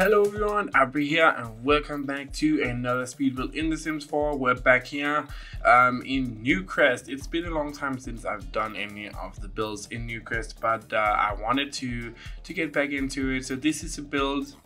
Hello everyone, Auvbri here and welcome back to another speed build in The Sims 4. We're back here in Newcrest. It's been a long time since I've done any of the builds in Newcrest, but I wanted to get back into it. So this is a build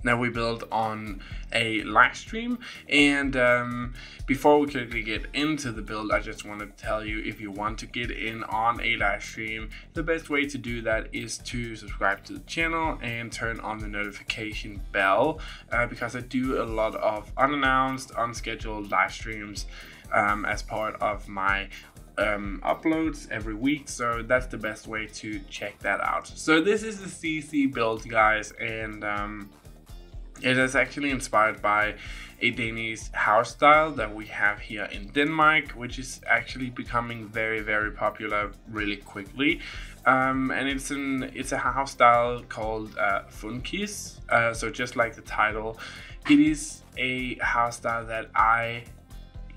that we built on a live stream, and before we quickly get into the build, I just want to tell you, if you want to get in on a live stream, the best way to do that is to subscribe to the channel and turn on the notification bell, because I do a lot of unannounced, unscheduled live streams as part of my uploads every week. So that's the best way to check that out. So this is the CC build, guys, and it is actually inspired by a Danish house style that we have here in Denmark, which is actually becoming very, very popular really quickly. And it's a house style called Funkis. So just like the title, it is a house style that I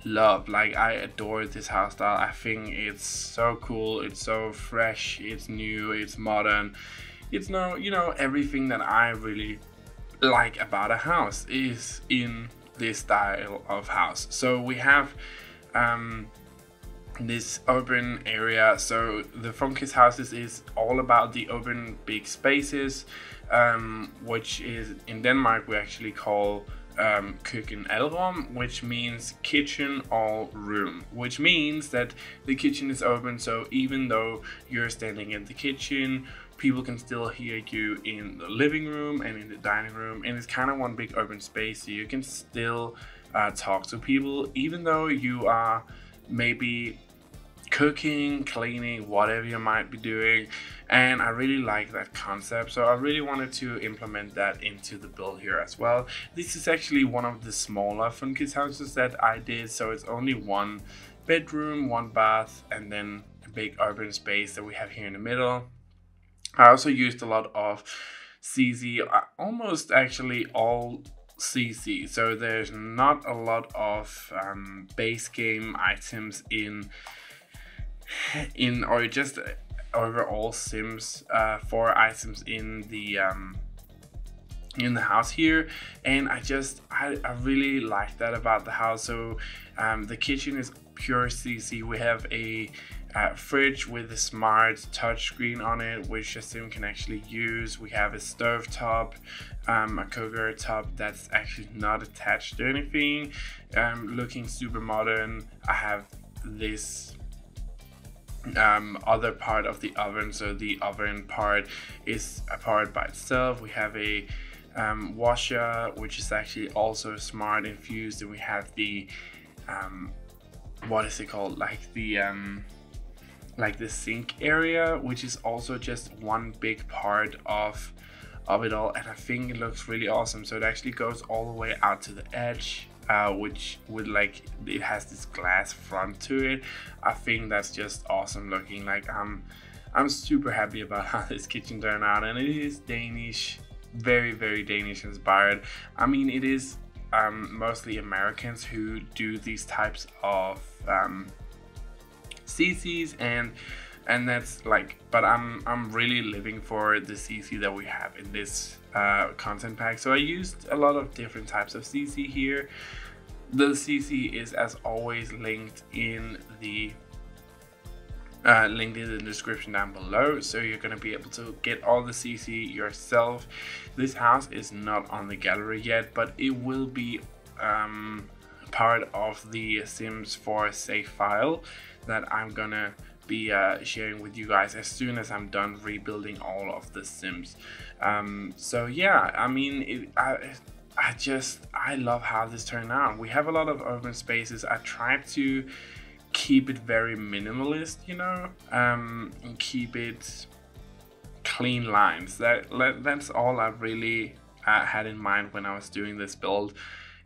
love. Like, I adore this house style. I think it's so cool. It's so fresh. It's new. It's modern. It's everything that I really like about a house is in this style of house. So we have this urban area. So the Funkis houses is all about the urban big spaces, which is in Denmark we actually call køkken alrum, which means kitchen or room, which means that the kitchen is open. So even though you're standing in the kitchen, people can still hear you in the living room and in the dining room, and it's kind of one big open space, so you can still talk to people even though you are maybe cooking, cleaning, whatever you might be doing. And I really like that concept, so I really wanted to implement that into the build here as well. This is actually one of the smaller Funkis houses that I did, so it's only one bedroom, one bath, and then a big urban space that we have here in the middle. I also used a lot of CC, almost actually all CC, so there's not a lot of base game items in or just overall Sims 4 items in the house here. And I really like that about the house. So the kitchen is pure CC. We have a fridge with a smart touch screen on it, which a sim can actually use. We have a stove top, a cooker top that's actually not attached to anything, looking super modern. I have this other part of the oven, so the oven part is a part by itself. We have a washer, which is actually also smart infused, and we have the what is it called, like the sink area, which is also just one big part of it all, and I think it looks really awesome. So it actually goes all the way out to the edge, which it has this glass front to it. I think that's just awesome looking. Like, I'm super happy about how this kitchen turned out, and it is Danish, very, very Danish inspired. I mean, it is mostly Americans who do these types of CCs, and that's like, but I'm really living for the CC that we have in this content pack. So I used a lot of different types of CC here. The CC is, as always, linked in the description down below, so you're going to be able to get all the CC yourself. This house is not on the gallery yet, but it will be part of the Sims 4 save file that I'm gonna be sharing with you guys as soon as I'm done rebuilding all of the Sims. So yeah, I mean, I love how this turned out. We have a lot of urban spaces. I tried to keep it very minimalist, and keep it clean lines. That's all I really had in mind when I was doing this build.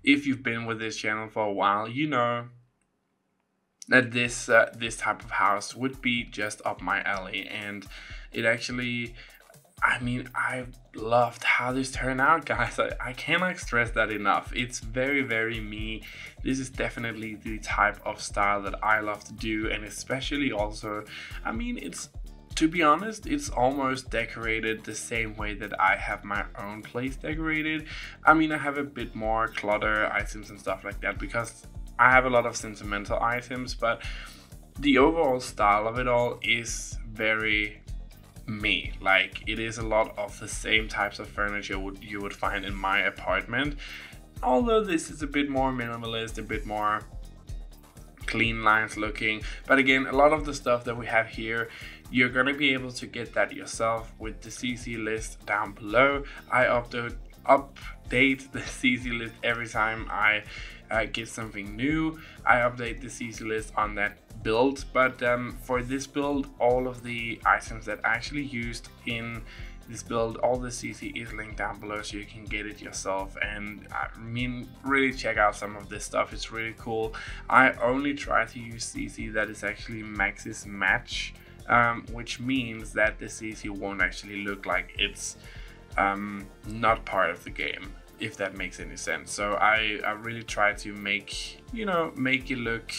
If you've been with this channel for a while, you know that this type of house would be just up my alley, and it actually, I mean, I loved how this turned out, guys. I cannot stress that enough. It's very, very me. This is definitely the type of style that I love to do, and especially also, I mean, it's to be honest, it's almost decorated the same way that I have my own place decorated. I mean, I have a bit more clutter items and stuff like that because I have a lot of sentimental items, but the overall style of it all is very me. Like, it is a lot of the same types of furniture you would find in my apartment, although this is a bit more minimalist, a bit more clean lines looking. But again, a lot of the stuff that we have here, you're gonna be able to get that yourself with the CC list down below. I update the CC list every time I get something new. I update the CC list on that build, but for this build, all of the items that I actually used in this build, all the CC is linked down below, so you can get it yourself. And I mean, really check out some of this stuff, it's really cool. I only try to use CC that is actually Max's match, which means that the CC won't actually look like it's not part of the game, if that makes any sense. So I really try to make it look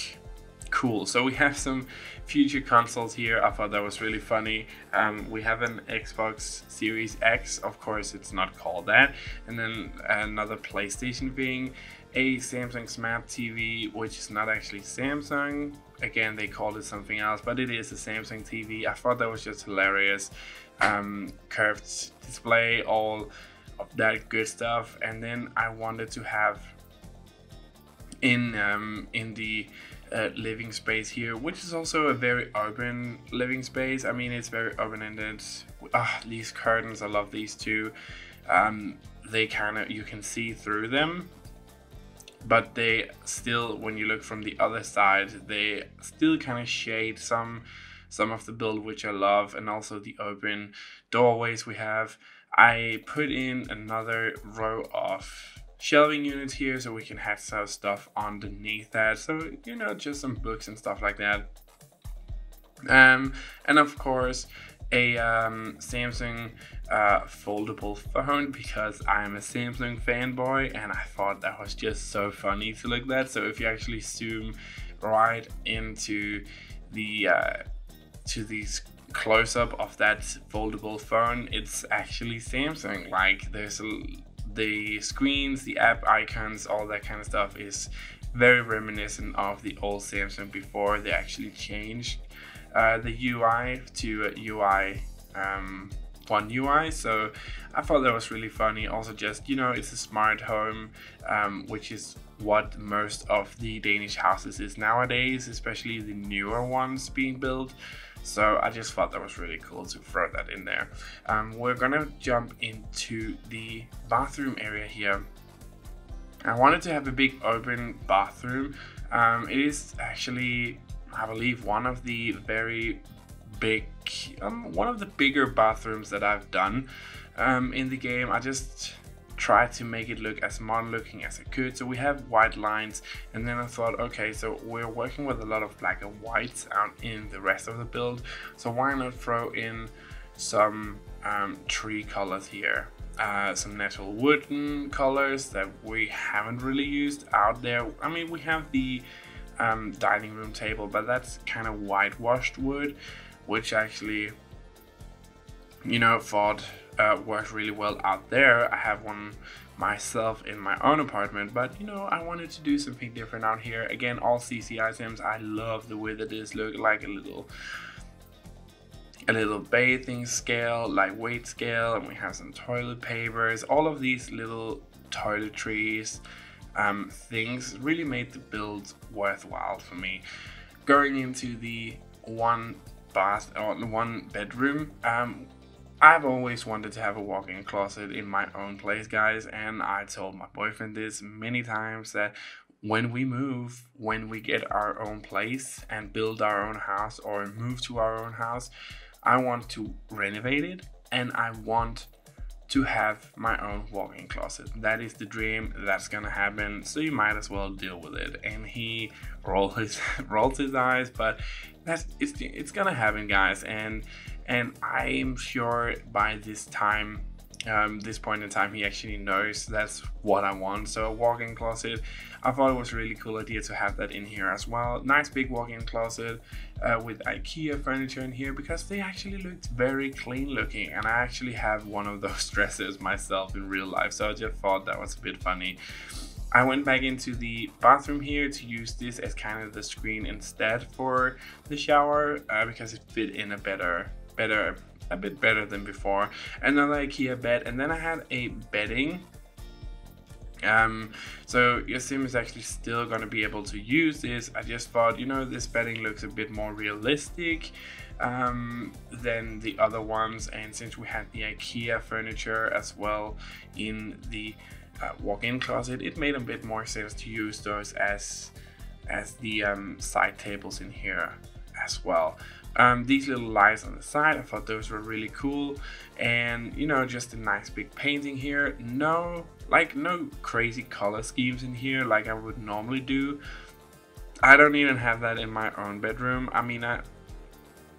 cool. So we have some future consoles here. I thought that was really funny. We have an Xbox Series X, of course it's not called that, and then another PlayStation thing, a Samsung Smart TV, which is not actually Samsung. Again, they called it something else, but it is a Samsung TV. I thought that was just hilarious. Curved display, all of that good stuff. And then I wanted to have in the living space here, which is also a very urban living space. I mean, it's very open-ended. These curtains, I love these two. They you can see through them, but they still, when you look from the other side, they still kind of shade some of the build, which I love. And also the open doorways we have. I put in another row of shelving units here so we can have some stuff underneath that, so just some books and stuff like that. And of course a Samsung foldable phone, because I'm a Samsung fanboy and I thought that was just so funny to look at. So if you actually zoom right into the to these close-up of that foldable phone, it's actually Samsung. Like, there's the screens, the app icons, all that kind of stuff is very reminiscent of the old Samsung before they actually changed the UI to UI 1 UI. So I thought that was really funny. Also, just it's a smart home, which is what most of the Danish houses is nowadays, especially the newer ones being built. So I just thought that was really cool to throw that in there. We're gonna jump into the bathroom area here. I wanted to have a big open bathroom. It is actually, I believe, one of the very big, one of the bigger bathrooms that I've done in the game. I just tried to make it look as modern looking as I could. So we have white lines, and then I thought, okay, so we're working with a lot of black and whites out in the rest of the build, so why not throw in some tree colors here, some natural wooden colors that we haven't really used out there. I mean, we have the dining room table, but that's kind of whitewashed wood, which actually thought worked really well out there. I have one myself in my own apartment, but I wanted to do something different out here. Again, all CC items. I love the way that this look like a little bathing scale, lightweight scale, and we have some toilet papers. All of these little toiletries things really made the build worthwhile for me. Going into the one bedroom, I've always wanted to have a walk-in closet in my own place, guys, and I told my boyfriend this many times, that when we move, when we get our own place and build our own house or move to our own house, I want to renovate it and I want to have my own walk-in closet. That is the dream. That's gonna happen, so you might as well deal with it. And he rolled his eyes, but it's gonna happen, guys. And I'm sure by this point in time, he actually knows that's what I want. So a walk-in closet, I thought it was a really cool idea to have that in here as well. Nice big walk-in closet. with IKEA furniture in here, because they actually looked very clean looking, and I actually have one of those dressers myself in real life, so I just thought that was a bit funny. I went back into the bathroom here to use this as kind of the screen instead for the shower, because it fit in a bit better than before. Another IKEA bed, and then I had a bedding. So your sim is actually still going to be able to use this. I just thought, you know, this bedding looks a bit more realistic than the other ones, and since we had the IKEA furniture as well in the walk-in closet, it made a bit more sense to use those as the side tables in here as well. These little lights on the side, I thought those were really cool, and you know, just a nice big painting here. No crazy color schemes in here like I would normally do. I don't even have that in my own bedroom. I mean,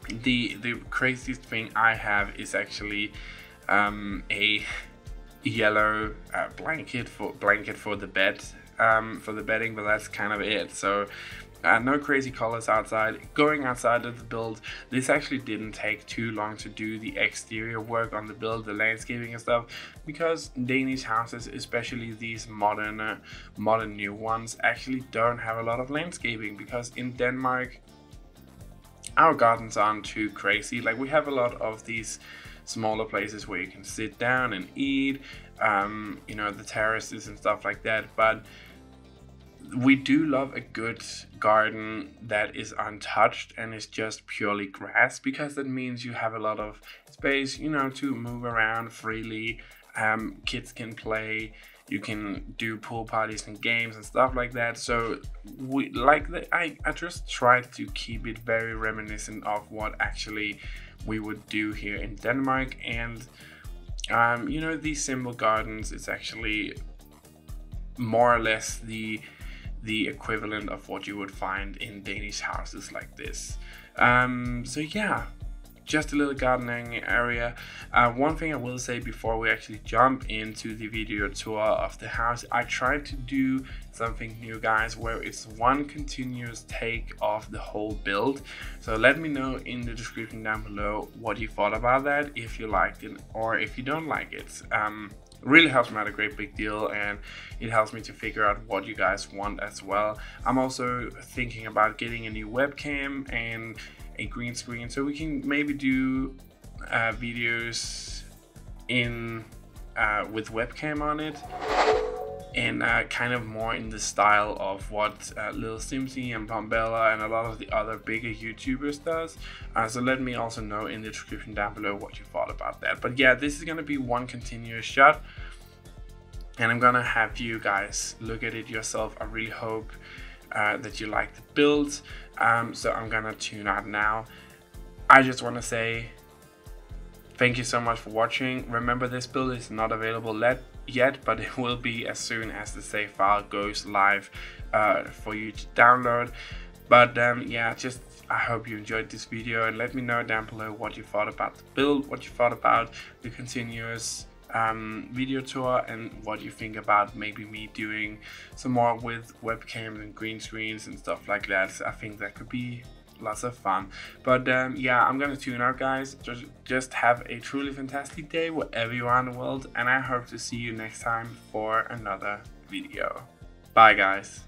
the craziest thing I have is actually a yellow blanket for the bed, for the bedding, but that's kind of it. So no crazy colors outside. Going outside of the build, this actually didn't take too long to do the exterior work on the build, the landscaping and stuff, because Danish houses, especially these modern new ones, actually don't have a lot of landscaping, because in Denmark our gardens aren't too crazy. Like, we have a lot of these smaller places where you can sit down and eat, you know, the terraces and stuff like that, but we do love a good garden that is untouched and is just purely grass, because that means you have a lot of space, you know, to move around freely. Kids can play, you can do pool parties and games and stuff like that. So we like I just tried to keep it very reminiscent of what actually we would do here in Denmark. And you know, these simple gardens is actually more or less the equivalent of what you would find in Danish houses like this. So yeah, just a little gardening area. One thing I will say before we actually jump into the video tour of the house, I tried to do something new, guys, where it's one continuous take of the whole build. So let me know in the description down below what you thought about that, if you liked it or if you don't like it. Really helps me out a great big deal, and it helps me to figure out what you guys want as well. I'm also thinking about getting a new webcam and a green screen, so we can maybe do videos in with webcam on it, and kind of more in the style of what Lil Simsy and Pombella and a lot of the other bigger YouTubers does. So let me also know in the description down below what you thought about that. But yeah, this is gonna be one continuous shot, and I'm gonna have you guys look at it yourself. I really hope that you like the build. So I'm gonna tune out now. I just want to say thank you so much for watching. Remember, this build is not available yet, but it will be as soon as the save file goes live for you to download. But yeah, just I hope you enjoyed this video, and let me know down below what you thought about the build, what you thought about the continuous video tour, and what you think about maybe me doing some more with webcams and green screens and stuff like that. So I think that could be lots of fun. But yeah, I'm gonna tune out, guys. Just have a truly fantastic day wherever you are in the world, and I hope to see you next time for another video. Bye, guys.